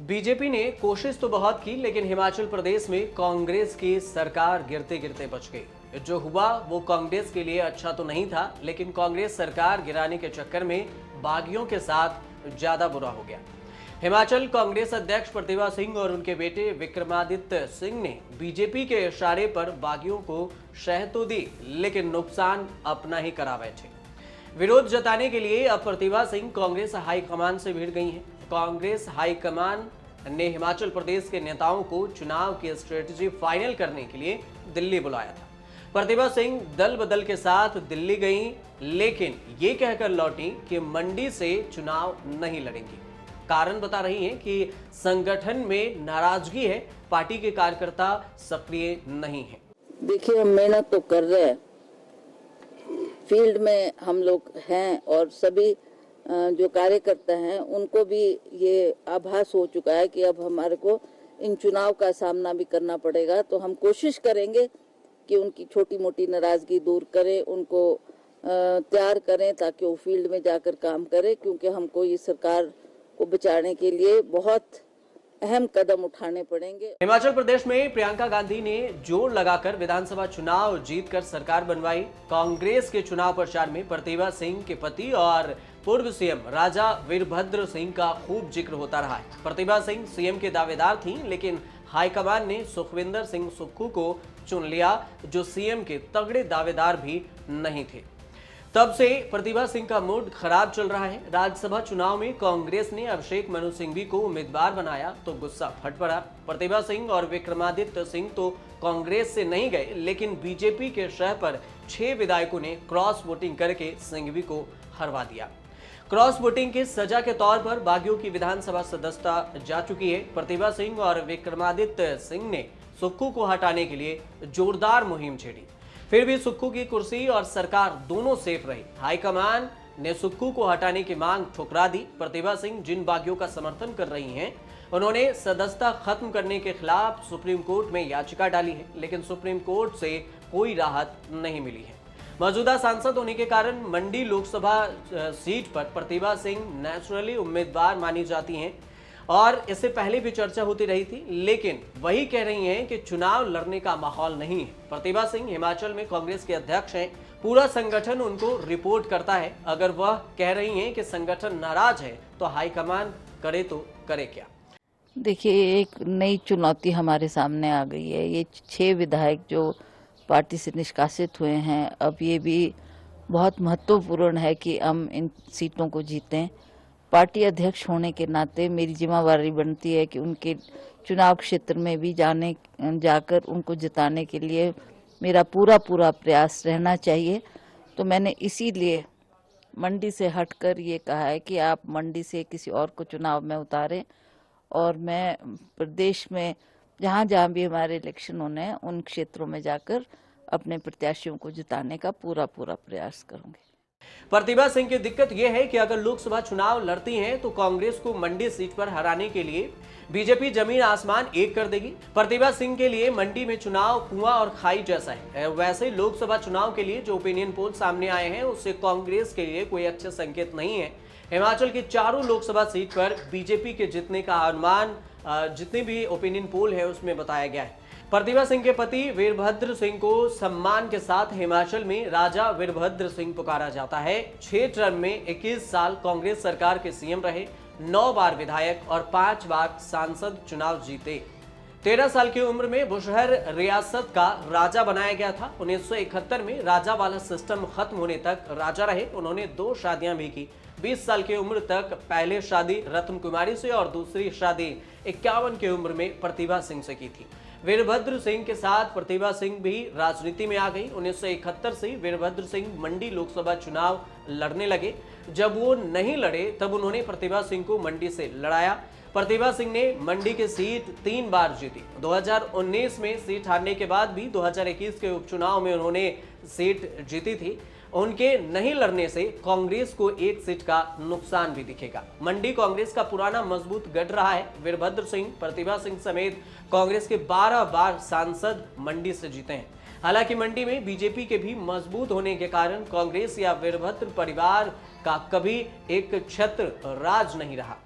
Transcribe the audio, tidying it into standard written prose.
BJP ने कोशिश तो बहुत की, लेकिन हिमाचल प्रदेश में कांग्रेस की सरकार गिरते गिरते बच गई। जो हुआ वो कांग्रेस के लिए अच्छा तो नहीं था, लेकिन कांग्रेस सरकार गिराने के चक्कर में बागियों के साथ ज्यादा बुरा हो गया। हिमाचल कांग्रेस अध्यक्ष प्रतिभा सिंह और उनके बेटे विक्रमादित्य सिंह ने बीजेपी के इशारे पर बागियों को शह तो दी, लेकिन नुकसान अपना ही करा बैठे। विरोध जताने के लिए अब प्रतिभा सिंह कांग्रेस हाईकमान से भिड़ गई हैं। कांग्रेस हाईकमान ने हिमाचल प्रदेश के नेताओं को चुनाव की स्ट्रेटजी फाइनल करने के लिए दिल्ली बुलाया था। प्रतिभा सिंह दल बदल के साथ दिल्ली गईं, लेकिन ये कहकर लौटी कि मंडी से चुनाव नहीं लड़ेंगी। कारण बता रही हैं कि संगठन में नाराजगी है, पार्टी के कार्यकर्ता सक्रिय नहीं हैं। देखिए, हम मेहनत तो कर रहे हैं, फील्ड में हम लोग हैं और सभी जो कार्यकर्ता हैं उनको भी ये आभास हो चुका है कि अब हमारे को इन चुनाव का सामना भी करना पड़ेगा। तो हम कोशिश करेंगे कि उनकी छोटी मोटी नाराजगी दूर करें, उनको तैयार करें ताकि वो फील्ड में जाकर काम करें, क्योंकि हमको ये सरकार को बचाने के लिए बहुत अहम कदम उठाने पड़ेंगे। हिमाचल प्रदेश में प्रियंका गांधी ने जोर लगाकर विधानसभा चुनाव जीतकर सरकार बनवाई। कांग्रेस के चुनाव प्रचार में प्रतिभा सिंह के पति और पूर्व सीएम राजा वीरभद्र सिंह का खूब जिक्र होता रहा है। प्रतिभा सिंह सीएम के दावेदार थीं, लेकिन हाईकमान ने सुखविंदर सिंह सुक्खू को चुन लिया, जो सीएम के तगड़े दावेदार भी नहीं थे। तब से प्रतिभा सिंह का मूड खराब चल रहा है। राज्यसभा चुनाव में कांग्रेस ने अभिषेक मनु सिंघवी को उम्मीदवार बनाया तो गुस्सा फट पड़ा। प्रतिभा सिंह और विक्रमादित्य सिंह तो कांग्रेस से नहीं गए, लेकिन बीजेपी के शह पर 6 विधायकों ने क्रॉस वोटिंग करके सिंघवी को हरवा दिया। क्रॉस वोटिंग की सजा के तौर पर बागियों की विधानसभा सदस्यता जा चुकी है। प्रतिभा सिंह और विक्रमादित्य सिंह ने सुक्खू को हटाने के लिए जोरदार मुहिम छेड़ी, फिर भी सुक्खू की कुर्सी और सरकार दोनों सेफ रही। हाईकमान ने सुक्खू को हटाने की मांग ठुकरा दी। प्रतिभा सिंह जिन बागियों का समर्थन कर रही हैं, उन्होंने सदस्यता खत्म करने के खिलाफ सुप्रीम कोर्ट में याचिका डाली है, लेकिन सुप्रीम कोर्ट से कोई राहत नहीं मिली है। मौजूदा सांसद होने के कारण मंडी लोकसभा सीट पर प्रतिभा सिंह नेचुरली उम्मीदवार मानी जाती हैं और इससे पहले भी चर्चा होती रही थी, लेकिन वही कह रही हैं कि चुनाव लड़ने का माहौल नहीं है। प्रतिभा सिंह हिमाचल में कांग्रेस के अध्यक्ष हैं, पूरा संगठन उनको रिपोर्ट करता है। अगर वह कह रही हैं कि संगठन नाराज है तो हाईकमान करे तो करे क्या? देखिए, एक नई चुनौती हमारे सामने आ गई है। ये 6 विधायक जो पार्टी से निष्कासित हुए हैं, अब ये भी बहुत महत्वपूर्ण है कि हम इन सीटों को जीतें। पार्टी अध्यक्ष होने के नाते मेरी जिम्मेवारी बनती है कि उनके चुनाव क्षेत्र में भी जाकर उनको जिताने के लिए मेरा पूरा प्रयास रहना चाहिए। तो मैंने इसीलिए मंडी से हटकर ये कहा है कि आप मंडी से किसी और को चुनाव में उतारें और मैं प्रदेश में जहाँ जहाँ भी हमारे इलेक्शन होने हैं उन क्षेत्रों में जाकर अपने प्रत्याशियों को जिताने का पूरा प्रयास करूंगी। प्रतिभा सिंह की दिक्कत यह है कि अगर लोकसभा चुनाव लड़ती हैं तो कांग्रेस को मंडी सीट पर हराने के लिए बीजेपी जमीन आसमान एक कर देगी। प्रतिभा सिंह के लिए मंडी में चुनाव कुआं और खाई जैसा है। वैसे लोकसभा चुनाव के लिए जो ओपिनियन पोल सामने आए हैं उससे कांग्रेस के लिए कोई अच्छे संकेत नहीं है। हिमाचल की चारों लोकसभा सीट पर बीजेपी के जीतने का अनुमान जितने भी ओपिनियन पोल है उसमें बताया गया है। प्रतिभा सिंह के पति वीरभद्र सिंह को सम्मान के साथ हिमाचल में राजा वीरभद्र सिंह पुकारा जाता है। 6 टर्म में 21 साल कांग्रेस सरकार के सीएम रहे, 9 बार विधायक और 5 बार सांसद चुनाव जीते। 13 साल की उम्र में बुशहर रियासत का राजा बनाया गया था। 1971 में राजा वाला सिस्टम खत्म होने तक राजा रहे। उन्होंने 2 शादियां भी की। 20 साल की उम्र तक पहले शादी रत्न कुमारी से और दूसरी शादी 51 की उम्र में प्रतिभा सिंह से की थी। वीरभद्र सिंह के साथ प्रतिभा सिंह भी राजनीति में आ गई। 1971 से वीरभद्र सिंह मंडी लोकसभा चुनाव लड़ने लगे। जब वो नहीं लड़े तब उन्होंने प्रतिभा सिंह को मंडी से लड़ाया। प्रतिभा सिंह ने मंडी की सीट 3 बार जीती। 2019 में सीट हारने के बाद भी 2021 के उपचुनाव में उन्होंने सीट जीती थी। उनके नहीं लड़ने से कांग्रेस को 1 सीट का नुकसान भी दिखेगा। मंडी कांग्रेस का पुराना मजबूत गढ़ रहा है। वीरभद्र सिंह, प्रतिभा सिंह समेत कांग्रेस के 12 बार सांसद मंडी से जीते हैं। हालांकि मंडी में बीजेपी के भी मजबूत होने के कारण कांग्रेस या वीरभद्र परिवार का कभी एक छत्र राज नहीं रहा।